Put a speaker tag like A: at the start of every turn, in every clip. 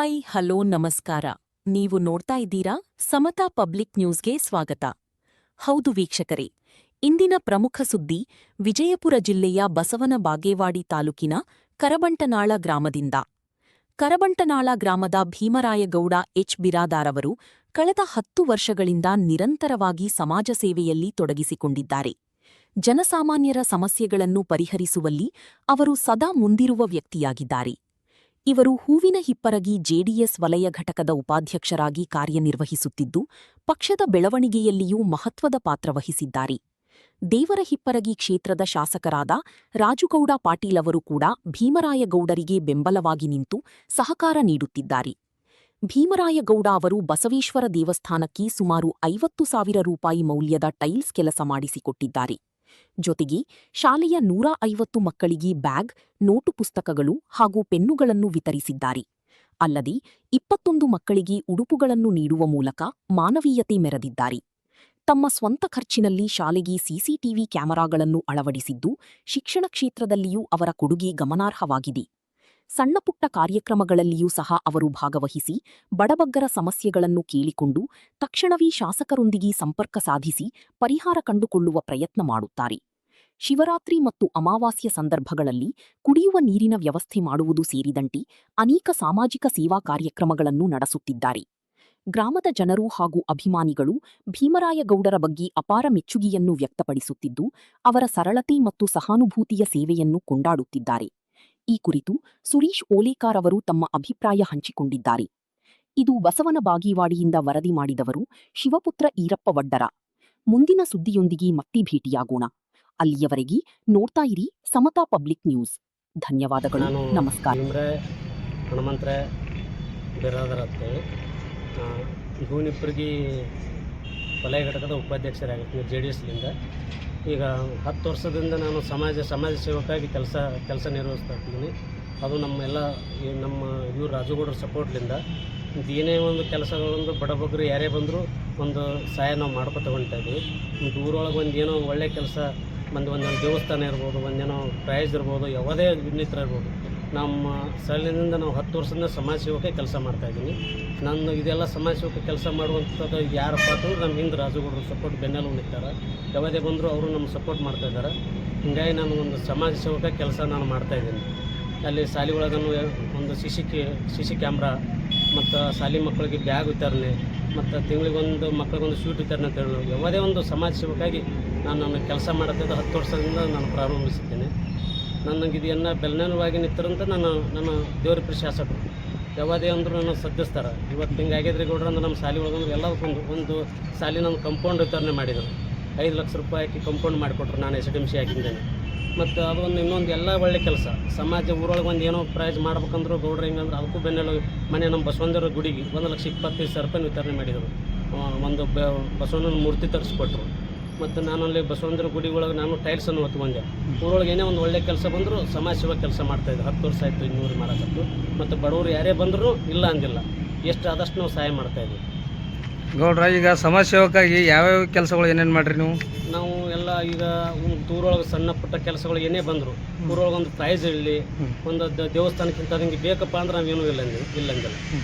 A: Hi hello ನಮಸ್ಕಾರ. ನೀವು ನೋಡ್ತಾ ಇದ್ದೀರಾ ಸಮತಾ ಪಬ್ಲಿಕ್ ನ್ಯೂಸ್ಗೆ ಸ್ವಾಗತ. ಹೌದು ವೀಕ್ಷಕರೇ, ಇಂದಿನ ಪ್ರಮುಖ ಸುದ್ದಿ ವಿಜಯಪುರ ಜಿಲ್ಲೆಯ ಬಸವನ ಬಾಗೇವಾಡಿ ತಾಲೂಕಿನ ಕರಬಂಟನಾಳ ಗ್ರಾಮದಿಂದ. ಕರಬಂಟನಾಳ ಗ್ರಾಮದ ಭೀಮರಾಯಗೌಡ ಎಚ್ ಬಿರಾದಾರವರು ಕಳೆದ 10 ವರ್ಷಗಳಿಂದ ನಿರಂತರವಾಗಿ ಸಮಾಜ ಸೇವೆಯಲ್ಲಿ ತೊಡಗಿಸಿಕೊಂಡಿದ್ದಾರೆ. ಜನಸಾಮಾನ್ಯರ ಸಮಸ್ಯೆಗಳನ್ನು ಪರಿಹರಿಸುವಲ್ಲಿ ಅವರು ಸದಾ ಮುಂದಿರುವ ವ್ಯಕ್ತಿಯಾಗಿದ್ದಾರೆ. ಇವರು ಹೂವಿನ ಹಿಪ್ಪರಗಿ ಜೆಡಿಎಸ್ ವಲಯ ಘಟಕದ ಉಪಾಧ್ಯಕ್ಷರಾಗಿ ಕಾರ್ಯನಿರ್ವಹಿಸುತ್ತಿದ್ದು, ಪಕ್ಷದ ಬೆಳವಣಿಗೆಯಲ್ಲಿಯೂ ಮಹತ್ವದ ಪಾತ್ರ ವಹಿಸಿದ್ದಾರೆ. ದೇವರ ಹಿಪ್ಪರಗಿ ಕ್ಷೇತ್ರದ ಶಾಸಕರಾದ ರಾಜುಗೌಡ ಪಾಟೀಲ್ ಅವರು ಕೂಡ ಭೀಮರಾಯಗೌಡರಿಗೆ ಬೆಂಬಲವಾಗಿ ನಿಂತು ಸಹಕಾರ ನೀಡುತ್ತಿದ್ದಾರೆ. ಭೀಮರಾಯಗೌಡ ಅವರು ಬಸವೇಶ್ವರ ದೇವಸ್ಥಾನಕ್ಕೆ ಸುಮಾರು 50,000 ರೂಪಾಯಿ ಮೌಲ್ಯದ ಟೈಲ್ಸ್ ಕೆಲಸ ಮಾಡಿಸಿಕೊಟ್ಟಿದ್ದಾರೆ. ಜೊತೆಗೆ ಶಾಲೆಯ 150 ಮಕ್ಕಳಿಗೆ ಬ್ಯಾಗ್, ನೋಟು ಪುಸ್ತಕಗಳು ಹಾಗೂ ಪೆನ್ನುಗಳನ್ನು ವಿತರಿಸಿದ್ದಾರೆ. ಅಲ್ಲದೆ 21 ಮಕ್ಕಳಿಗೆ ಉಡುಪುಗಳನ್ನು ನೀಡುವ ಮೂಲಕ ಮಾನವೀಯತೆ ಮೆರೆದಿದ್ದಾರೆ. ತಮ್ಮ ಸ್ವಂತ ಖರ್ಚಿನಲ್ಲಿ ಶಾಲೆಗೆ ಸಿಸಿಟಿವಿ ಕ್ಯಾಮೆರಾಗಳನ್ನು ಅಳವಡಿಸಿದ್ದು, ಶಿಕ್ಷಣ ಕ್ಷೇತ್ರದಲ್ಲಿಯೂ ಅವರ ಕೊಡುಗೆ ಗಮನಾರ್ಹವಾಗಿದೆ. ಸಣ್ಣಪುಟ್ಟ ಕಾರ್ಯಕ್ರಮಗಳಲ್ಲಿಯೂ ಸಹ ಅವರು ಭಾಗವಹಿಸಿ ಬಡಬಗ್ಗರ ಸಮಸ್ಯೆಗಳನ್ನು ಕೇಳಿಕೊಂಡು ತಕ್ಷಣವೇ ಶಾಸಕರೊಂದಿಗೆ ಸಂಪರ್ಕ ಸಾಧಿಸಿ ಪರಿಹಾರ ಕಂಡುಕೊಳ್ಳುವ ಪ್ರಯತ್ನ ಮಾಡುತ್ತಾರೆ. ಶಿವರಾತ್ರಿ ಮತ್ತು ಅಮಾವಾಸ್ಯ ಸಂದರ್ಭಗಳಲ್ಲಿ ಕುಡಿಯುವ ನೀರಿನ ವ್ಯವಸ್ಥೆ ಮಾಡುವುದು ಸೇರಿದಂತೆ ಅನೇಕ ಸಾಮಾಜಿಕ ಸೇವಾ ಕಾರ್ಯಕ್ರಮಗಳನ್ನು ನಡೆಸುತ್ತಿದ್ದಾರೆ. ಗ್ರಾಮದ ಜನರು ಹಾಗೂ ಅಭಿಮಾನಿಗಳು ಭೀಮರಾಯಗೌಡರ ಬಗ್ಗೆ ಅಪಾರ ಮೆಚ್ಚುಗೆಯನ್ನು ವ್ಯಕ್ತಪಡಿಸುತ್ತಿದ್ದು, ಅವರ ಸರಳತೆ ಮತ್ತು ಸಹಾನುಭೂತಿಯ ಸೇವೆಯನ್ನು ಕೊಂಡಾಡುತ್ತಿದ್ದಾರೆ. ಈ ಕುರಿತು ಸುರೀಶ್ ಓಲೇಕಾರ್ ಅವರು ತಮ್ಮ ಅಭಿಪ್ರಾಯ ಹಂಚಿಕೊಂಡಿದ್ದಾರೆ. ಇದು ಬಸವನ ಬಾಗೇವಾಡಿಯಿಂದ ವರದಿ ಮಾಡಿದವರು ಶಿವಪುತ್ರ ಈರಪ್ಪ ವಡ್ಡರ. ಮುಂದಿನ ಸುದ್ದಿಯೊಂದಿಗೆ ಮತ್ತೆ ಭೇಟಿಯಾಗೋಣ. ಅಲ್ಲಿಯವರೆಗೆ ನೋಡ್ತಾ ಇರಿ ಸಮತಾ ಪಬ್ಲಿಕ್ ನ್ಯೂಸ್. ಧನ್ಯವಾದಗಳು. ನಮಸ್ಕಾರ.
B: ಹನುಮಂತರಾಯ ಬಿರಾದರ ಅಂತೇಳಿ ಭೂನಿಪ್ಪರಿಗೆ ವಲಯ ಘಟಕದ ಉಪಾಧ್ಯಕ್ಷರಾಗಿರ್ತೀನಿ JDSಲಿಂದ. ಈಗ 10 ವರ್ಷದಿಂದ ನಾನು ಸಮಾಜ ಸೇವಕಾಗಿ ಕೆಲಸ ನಿರ್ವಹಿಸ್ತಾ ಇದ್ದೀನಿ. ಅದು ನಮ್ಮ ಇವರು ರಾಜುಗೌಡರ ಸಪೋರ್ಟ್ಲಿಂದ ಏನೇ ಒಂದು ಕೆಲಸಗಳೊಂದು ಬಡಬಗ್ಗರು ಯಾರೇ ಬಂದರೂ ಒಂದು ಸಹಾಯ ನಾವು ಮಾಡ್ಕೊತ ಹೊಂಟ್ತಾ ಇದ್ದೀವಿ. ಊರೊಳಗೆ ಒಂದು ಏನೋ ಒಳ್ಳೆಯ ಕೆಲಸ ಒಂದೊಂದು ದೇವಸ್ಥಾನ ಇರ್ಬೋದು, ಒಂದೇನೋ ಪ್ರೈಸ್ ಇರ್ಬೋದು, ಯಾವುದೇ ಇನ್ನಿತರ ಇರ್ಬೋದು, ನಮ್ಮ ಸ್ಥಳದಿಂದ ನಾವು 10 ವರ್ಷದಿಂದ ಸಮಾಜ ಸೇವಕ ಕೆಲಸ ಮಾಡ್ತಾಯಿದ್ದೀನಿ. ನಾನು ಇದೆಲ್ಲ ಸಮಾಜ ಸೇವಕ ಕೆಲಸ ಮಾಡುವಂಥದ್ದು ಯಾರಪ್ಪ ಅಂತಂದ್ರೆ ನಮ್ಮ ಹಿಂದೆ ರಾಜುಗೌಡರು ಸಪೋರ್ಟ್ ಬೆನ್ನೆಲು ನಿಂತಾರ. ಯಾವುದೇ ಬಂದರೂ ಅವರು ನಮ್ಮ ಸಪೋರ್ಟ್ ಮಾಡ್ತಾಯಿದ್ದಾರೆ. ಹೀಗಾಗಿ ನಾನು ಒಂದು ಸಮಾಜ ಸೇವಕ ಕೆಲಸ ನಾನು ಮಾಡ್ತಾಯಿದ್ದೀನಿ. ಅಲ್ಲಿ ಶಾಲೆ ಒಳಗನ್ನು ಒಂದು ಸಿ ಕ್ಯಾಮ್ರಾ ಮತ್ತು ಶಾಲೆ ಮಕ್ಕಳಿಗೆ ಬ್ಯಾಗ್ ವಿತರಣೆ ಮತ್ತು ತಿಂಗಳಿಗೊಂದು ಮಕ್ಕಳಿಗೊಂದು ಸ್ವೀಟ್ ವಿತರಣೆ ಅಂತ ಹೇಳಿ ಯಾವುದೇ ಒಂದು ಸಮಾಜ ಸೇವಕಾಗಿ ನಾನು ಕೆಲಸ ಮಾಡುತ್ತಿದ್ದು 10 ವರ್ಷದಿಂದ ನಾನು ಪ್ರಾರಂಭಿಸಿದ್ದೇನೆ. ನನಗೆ ಇದನ್ನು ಬೆನ್ನೆಲುಬಾಗಿ ನಿಂತರಂತ ನನ್ನ ದೇವರಿಪುರ ಶಾಸಕರು ಯಾವುದೇ ಅಂದರೂ ನನ್ನ ಸದ್ದಿಸ್ತಾರೆ. ಇವತ್ತು ಹಿಂಗೆ ಆಗಿದ್ರಿ ಗೌಡ್ರ ಅಂದ್ರೆ ನಮ್ಮ ಶಾಲೆ ಒಳಗೊಂದು ಎಲ್ಲದಕ್ಕೊಂದು ಒಂದು ಶಾಲೆ ನನ್ನ ಕಂಪೌಂಡ್ ವಿತರಣೆ ಮಾಡಿದರು. 5 ಲಕ್ಷ ರೂಪಾಯಿ ಕಂಪೌಂಡ್ ಮಾಡಿಕೊಟ್ರು. ನಾನು SDMC ಹಾಕಿದ್ದೇನೆ. ಮತ್ತು ಅದೊಂದು ಇನ್ನೊಂದು ಎಲ್ಲ ಒಳ್ಳೆ ಕೆಲಸ ಸಮಾಜ ಊರೊಳಗೆ ಒಂದು ಏನೋ ಪ್ರೈಸ್ ಮಾಡ್ಬೇಕಂದ್ರೂ ಗೌಡ್ರ ಹಿಂಗಂದ್ರೆ ಅದಕ್ಕೂ ಬೆನ್ನೆಲು ಮನೆ ನಮ್ಮ ಬಸವಂದೇವ್ರ ಗುಡಿಗೆ 1,25,000 ರೂಪಾಯಿ ವಿತರಣೆ ಮಾಡಿದರು. ಒಂದು ಬಸವಣ್ಣನ ಮೂರ್ತಿ ತರಿಸ್ಕೊಟ್ರು. ಮತ್ತು ನಾನಲ್ಲಿ ಬಸವಂತರ ಗುಡಿ ಒಳಗೆ ನಾನು ಟೈಲ್ಸನ್ನು ಹೊತ್ತು ಬಂದೆ. ಊರೊಳಗೆ ಏನೇ ಒಂದು ಒಳ್ಳೆ ಕೆಲಸ ಬಂದರೂ ಸಮಾಜ ಸೇವೆ ಕೆಲಸ ಮಾಡ್ತಾಯಿದ್ದೆ. 10 ವರ್ಷ ಆಯಿತು ಇನ್ನೂರು ಮಾಡಕತ್ತು. ಮತ್ತು ಬಡವರು ಯಾರೇ ಬಂದರೂ ಇಲ್ಲ ಅಂದಿಲ್ಲ, ಎಷ್ಟು ಆದಷ್ಟು ನಾವು ಸಹಾಯ ಮಾಡ್ತಾಯಿದ್ವಿ.
C: ಗೌಡ್ರ, ಈಗ ಸಮಾಜ ಸೇವಕಾಗಿ ಯಾವ್ಯಾವ ಕೆಲಸಗಳು ಏನೇನು ಮಾಡಿರಿ ನೀವು?
B: ನಾವು ಎಲ್ಲ ಈಗ ಊರೊಳಗೆ ಸಣ್ಣ ಪುಟ್ಟ ಕೆಲಸಗಳು ಏನೇ ಬಂದರು, ಊರೊಳಗೆ ಒಂದು ಪ್ರೈಸ್ ಇರಲಿ, ಒಂದು ದೇವಸ್ಥಾನಕ್ಕಿಂತ ನಿಮಗೆ ಬೇಕಪ್ಪ ಅಂದ್ರೆ ನಾವೇನೂ ಇಲ್ಲಂದಿಲ್ಲ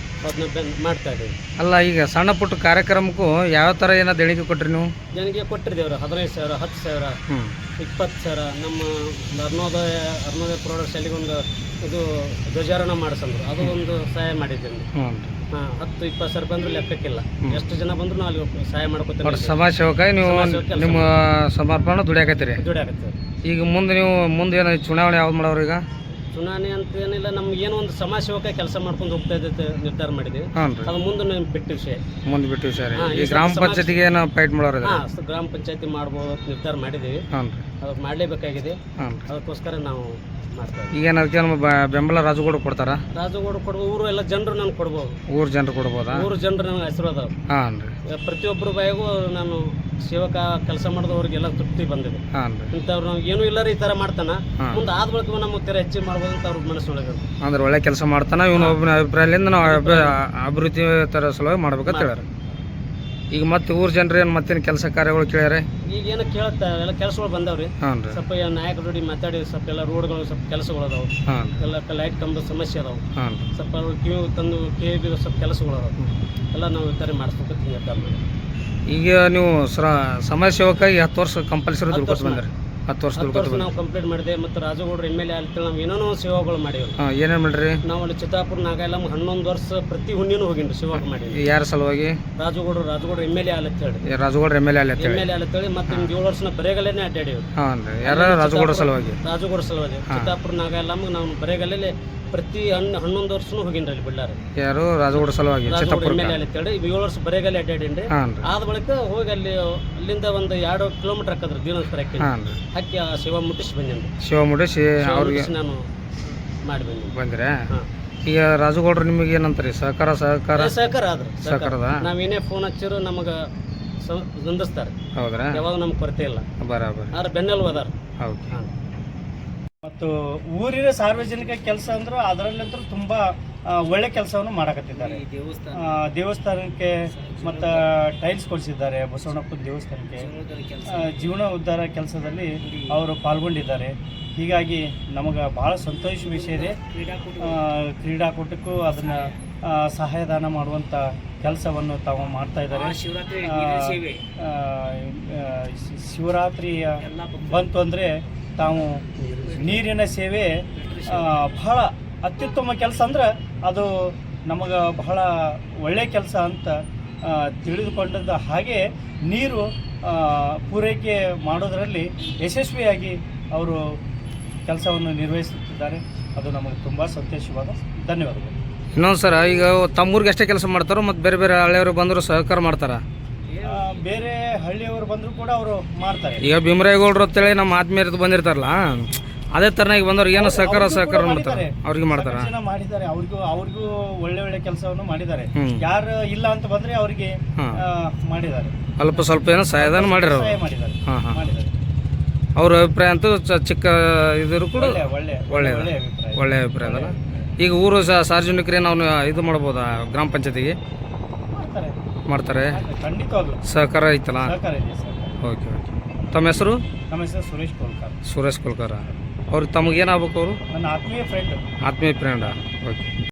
B: ಅದನ್ನ ಮಾಡ್ತಾ ಇದ್ದೀವಿ.
C: ಅಲ್ಲ, ಈಗ ಸಣ್ಣ ಪುಟ್ಟ ಕಾರ್ಯಕ್ರಮಕ್ಕೂ ಯಾವ ಥರ ಏನೋ ದೇಣಿಗೆ ಕೊಟ್ರಿ ನೀವು?
B: ದೇಣಿಗೆ ಕೊಟ್ಟಿದ್ದೇವ್ರಿ. 15,000, 10,000, 20,000. ನಮ್ಮ ಅರುಣೋದಯ ಪ್ರೌಢ ಶಾಲೆಗೆ ಒಂದು ಇದು ಧ್ವಜಾರೋಹಣ ಮಾಡಿಸಂದ್ರು, ಅದು ಒಂದು ಸಹಾಯ ಮಾಡಿದ್ದೇನೆ. 10-20,000 ರೂಪಾಯಿ ಅಂದ್ರೆ ಲೆಕ್ಕಕ್ಕಿಲ್ಲ. ಎಷ್ಟು ಜನ ಬಂದ್ರು ನಾವು ಅಲ್ಲಿ ಸಹಾಯ ಮಾಡ್ಕೊತೀವಿ.
C: ಸಮಾಜ ಸೇವಕ ನೀವು ನಿಮ್ಮ ಸಮರ್ಪಣೆ ದುಡಿಯಾಕತ್ತೀರಿ. ಈಗ ಮುಂದೆ ಏನು ಚುನಾವಣೆ ಯಾವ್ದು ಮಾಡೋರು? ಈಗ
B: ಚುನಾವಣೆ ಅಂತ ಏನಿಲ್ಲ, ನಮ್ಗೇನೋ ಒಂದು ಸಮಾಜ ಸೇವಕ ಕೆಲಸ ಮಾಡ್ಕೊಂಡು ಹೋಗ್ತಾ ಇದ್ದ ನಿರ್ಧಾರ ಮಾಡಿದ್ವಿ. ಅದು ಮುಂದೆ ಬಿಟ್ಟ ವಿಷಯ.
C: ಈ ಗ್ರಾಮ ಪಂಚಾಯತಿಗೆ ಏನು ಫೈಟ್ ಮಾಡೋರು?
B: ಗ್ರಾಮ ಪಂಚಾಯತಿ ಮಾಡ್ಬೋದು ನಿರ್ಧಾರ ಮಾಡಿದ್ದೀವಿ. ಅದು ಮಾಡಲೇಬೇಕಾಗಿದೆ. ಅದಕ್ಕೋಸ್ಕರ ನಾವು
C: ಈಗೇನು ಅದಕ್ಕೆ ನಮ್ಮ ಬೆಂಬಲ ರಾಜುಗೌಡ ಕೊಡ್ತಾರ?
B: ರಾಜುಗೌಡ ಕೊಡ್ಬೋದು. ಊರು ಎಲ್ಲ ಜನರು ನನಗೆ ಕೊಡ್ಬೋದು.
C: ಊರು ಜನರು ಕೊಡ್ಬೋದಾ?
B: ಊರು ಜನರು ನನಗೆ ಆಶೀರ್ವಾದ. ಪ್ರತಿಯೊಬ್ಬರ ಬಾಯಿಗೂ ನಾನು ಸೇವಕ ಕೆಲಸ ಮಾಡಿದವ್ರಿಗೆಲ್ಲ ತೃಪ್ತಿ ಬಂದಿದೆ. ಇಂಥವ್ರು ನಾವು ಏನೂ ಇಲ್ಲ ಈ ಥರ ಮಾಡ್ತಾನ, ಮುಂದೆ ಆದ ಬಳಿಕ ನಮ್ಮ ತೀರ ಹೆಚ್ಚಿಗೆ ಮಾಡ್ಬೋದು ಅಂತ ಅವ್ರ ಮನಸ್ಸೊಳಗೆ.
C: ಅಂದ್ರೆ ಒಳ್ಳೆ ಕೆಲಸ ಮಾಡ್ತಾನ, ಇವನು ಒಬ್ಬನ ಅಭಿಪ್ರಾಯದಿಂದ ನಾವು ಅಭಿವೃದ್ಧಿ ಥರ ಸಲುವಾಗಿ ಮಾಡ್ಬೇಕಂತ ಹೇಳ್ಯಾರ. ಈಗ ಮತ್ತೆ ಊರ ಜನರು ಏನು ಮತ್ತೇನು ಕೆಲಸ ಕಾರ್ಯಗಳು ಕೇಳ್ಯಾರೆ?
B: ಈಗ ಏನೋ ಕೇಳುತ್ತಾ ಎಲ್ಲ ಕೆಲಸಗಳು ಬಂದವ್ರಿ.
C: ಹಾಂ ರೀ.
B: ಸ್ವಲ್ಪ ನಾಯಕರ ಜೋಡಿ ಮಾತಾಡಿ ಸ್ವಲ್ಪ ಎಲ್ಲ ರೋಡ್ಗಳು ಸ್ವಲ್ಪ ಕೆಲಸಗಳು ಅದಾವೆ,
C: ಹಾಂ
B: ಎಲ್ಲ ಲೈಟ್ ಕಂಬದ ಸಮಸ್ಯೆ ಅದಾವೆ,
C: ಹಾಂ
B: ಸ್ವಲ್ಪ ಅವ್ರು ಕ್ಯೂ ತಂದು KAB ಸ್ವಲ್ಪ ಕೆಲಸಗಳು ಅದಾವೆ, ಎಲ್ಲ ನಾವು ವಿತರಣೆ ಮಾಡಿಸ್ಬೇಕಂತ ನಿರ್ಧಾರ ಮಾಡಿ.
C: ಈಗ ನೀವು ಸಮಾಜ ಸೇವಕಾಗಿ 10 ವರ್ಷ ಕಂಪಲ್ಸರಿ ದುಡ್ಕೊತ ಬಂದ್ರಿ? 10 ವರ್ಷ
B: 10
C: ದುಡ್ಕೊತ
B: ವರ್ಷ ನಾವು ಕಂಪ್ಲೀಟ್ ಮಾಡಿದೆ. ಮತ್ತು ರಾಜಗೌಡ್ರು MLA ಅಂತೇಳಿ ನಾವು ಏನೇನೋ ಸೇವಾಗಳು ಮಾಡೀವಿ.
C: ಹಾಂ, ಏನೇನು ಮಾಡ್ರಿ?
B: ನಾವು ಅಲ್ಲಿ ಚಿತ್ತಾಪುರ ನಾಗಾಯಲಮ್ಮ 11 ವರ್ಷ ಪ್ರತಿ ಹುಣ್ಣಿನೂ ಹೋಗಿನ್ರಿ ಸೇವಾ ಮಾಡೀವಿ.
C: ಯಾರ ಸಲುವಾಗಿ?
B: ರಾಜಗೌಡ್ರು MLA ಅಂತ ಹೇಳಿ.
C: ರಾಜಗೌಡ್ರ MLA ಅಲ್ಲಿ ಅಂತೇಳಿ?
B: MLA ಅಂತೇಳಿ ಮತ್ತೆ 7 ವರ್ಷ ಬರೇಗಲ್ಲೇ ಅಡ್ಡಾಡೀವಿ.
C: ಹಾಂ ರೀ. ಯಾರ? ರಾಜಗೌಡ್ರ ಸಲುವಾಗಿ?
B: ರಾಜಗೌಡ್ರ ಸಲುವಾಗಿ ಚಿತ್ತಾಪುರ ನಾಗಾಯಲಮ್ಮ ನಾವು ಬರೇಗಲ್ಲೇ ಪ್ರತಿ 11 ವರ್ಷನೂ ಹೋಗಿನ್ರಿ ಅಲ್ಲಿ ಬಿಳ್ಳಾರ.
C: ಯಾರು? ರಾಜಗೌಡ್ರ ಸಲುವಾಗಿ ಚಿತ್ತಾಪುರ
B: MLA ಅಂತೇಳಿ 7 ವರ್ಷ ಬರೇಗಲ್ಲೇ ಅಡ್ಡಾಡೀನ್ರಿ.
C: ಹಾಂ ರೀ.
B: ಆದ ಬಳಿಕ ಹೋಗಿ ಅಲ್ಲಿಂದ ಒಂದು 2 ಕಿಲೋಮೀಟರ್ ಹಾಕದ್ರಿ ದಿನೋತ್ಸವಕ್ಕೆ
C: ಹಾಂ ರೀ.
B: ಹಾಕಿ ಆ ಸೇವಾ ಮುಟ್ಟಿಸಿ ಬಂದೇನ್ರಿ.
C: ಶಿವ ಮುಡಿಸಿ ಅವ್ರಿಗೆ
B: ನಾನು ಮಾಡಿ
C: ಬಂದ್ರೆ?
B: ಹಾಂ.
C: ಈಗ ರಾಜಗೌಡ್ರು ನಿಮಗೆ ಏನಂತಾರೆ? ಸಹಕಾರ
B: ಸಹಕಾರ ಆದ್ರೆ
C: ಸಹಕಾರದ?
B: ನಾವೇನೇ ಫೋನ್ ಹಚ್ಚಿರು ನಮಗೆ ಹೊಂದಿಸ್ತಾರೆ.
C: ಹೌದ್ರಾ?
B: ಯಾವಾಗ ನಮ್ಗೆ ಕೊರತೆ ಇಲ್ಲ.
C: ಬರಾಬರ್.
B: ಆದ್ರೆ ಬೆನ್ನೆಲುಬು ಅದಾರ.
C: ಹೌದು.
D: ಮತ್ತು ಊರಿನ ಸಾರ್ವಜನಿಕ ಕೆಲಸ ಅಂದ್ರೆ ಅದರಲ್ಲಂತೂ ತುಂಬ ಒಳ್ಳೆ ಕೆಲಸವನ್ನು ಮಾಡಕತ್ತಿದ್ದಾರೆ. ದೇವಸ್ಥಾನಕ್ಕೆ ಮತ್ತು ಟೈಲ್ಸ್ ಕೊಡಿಸಿದ್ದಾರೆ. ಬಸವಣ್ಣಪ್ಪನ ದೇವಸ್ಥಾನಕ್ಕೆ ಜೀವನ ಉದ್ಧಾರ ಕೆಲಸದಲ್ಲಿ ಅವರು ಪಾಲ್ಗೊಂಡಿದ್ದಾರೆ. ಹೀಗಾಗಿ ನಮಗೆ ಭಾಳ ಸಂತೋಷ ವಿಷಯ ಇದೆ. ಕ್ರೀಡಾಕೂಟಕ್ಕೂ ಅದನ್ನು ಸಹಾಯದಾನ ಮಾಡುವಂಥ ಕೆಲಸವನ್ನು ತಾವು ಮಾಡ್ತಾ ಇದ್ದಾರೆ. ಶಿವರಾತ್ರಿಯ ಬಂತು ಅಂದರೆ ತಾವು ನೀರಿನ ಸೇವೆ ಬಹಳ ಅತ್ಯುತ್ತಮ ಕೆಲಸ ಅಂದ್ರೆ ಅದು ನಮಗೆ ಬಹಳ ಒಳ್ಳೆಯ ಕೆಲಸ ಅಂತ ತಿಳಿದುಕೊಂಡದ್ದು. ಹಾಗೆ ನೀರು ಪೂರೈಕೆ ಮಾಡೋದರಲ್ಲಿ ಯಶಸ್ವಿಯಾಗಿ ಅವರು ಕೆಲಸವನ್ನು ನಿರ್ವಹಿಸುತ್ತಿದ್ದಾರೆ. ಅದು ನಮಗೆ ತುಂಬ ಸಂತೋಷವಾದ. ಧನ್ಯವಾದಗಳು.
C: ಇನ್ನೊಂದು ಸರ, ಈಗ ತಮ್ಮೂರಿಗೆ ಅಷ್ಟೇ ಕೆಲಸ ಮಾಡ್ತಾರೋ ಮತ್ತು ಬೇರೆ ಬೇರೆ ಹಳ್ಳಿಯವರು ಬಂದರೂ ಸಹಕಾರ ಮಾಡ್ತಾರ?
D: ಬೇರೆ ಹಳ್ಳಿಯವರು ಬಂದರೂ ಕೂಡ ಅವರು ಮಾಡ್ತಾರೆ.
C: ಈಗ ಭೀಮರಾಯಗೌಡರು ಅಂತೇಳಿ ನಮ್ಮ ಆತ್ಮೀಯರು ಬಂದಿರ್ತಾರಲ್ಲ, ಅದೇ ಥರನಾಗಿ ಬಂದವ್ರಿಗೆ ಏನೋ ಸಹಕಾರ ಮಾಡ್ತಾರೆ? ಅವ್ರಿಗೆ ಮಾಡ್ತಾರ?
D: ಮಾಡಿದ್ದಾರೆ. ಅವ್ರಿಗೂ ಒಳ್ಳೆ ಕೆಲಸವನ್ನು ಮಾಡಿದ್ದಾರೆ. ಯಾರು ಇಲ್ಲ ಅಂತ ಬಂದ್ರೆ ಅವರಿಗೆ ಮಾಡಿದ್ದಾರೆ.
C: ಅಲ್ಪ ಸ್ವಲ್ಪ ಏನೋ ಸಹಾಯದಾನ ಮಾಡಿರೋ?
D: ಮಾಡಿದ್ದಾರೆ.
C: ಹಾಂ ಹಾಂ.
D: ಮಾಡಿದ್ದಾರೆ.
C: ಅವ್ರ ಅಭಿಪ್ರಾಯ ಅಂತೂ ಚಿಕ್ಕ ಇದ್ರು ಕೂಡ
D: ಒಳ್ಳೆಯ
C: ಒಳ್ಳೆಯ ಅಭಿಪ್ರಾಯ ಅದಲ್ಲ. ಈಗ ಊರು ಸಾರ್ವಜನಿಕರೇ ನಾವು ಇದು ಮಾಡ್ಬೋದಾ? ಗ್ರಾಮ ಪಂಚಾಯತಿಗೆ ಮಾಡ್ತಾರೆ?
D: ಖಂಡಿತವಾಗ್ಲೂ
C: ಸಹಕಾರ ಐತಲ್ಲ?
D: ಸಹಕಾರ ಇದೆ ಸರ್.
C: Okay okay. ತಮ್ಮ ಹೆಸರು?
D: ನಮ್ಮ ಹೆಸರು ಸುರೇಶ್ ಕೋಲ್ಕರ್.
C: ಸುರೇಶ್ ಕೋಲ್ಕರ್. ಅವ್ರಿಗೆ ತಮಗೇನಾಗಬೇಕು? ಅವರು
D: ನನ್ನ ಆತ್ಮೀಯ ಫ್ರೆಂಡ್.
C: ಆತ್ಮೀಯ ಫ್ರೆಂಡಾ? ಓಕೆ.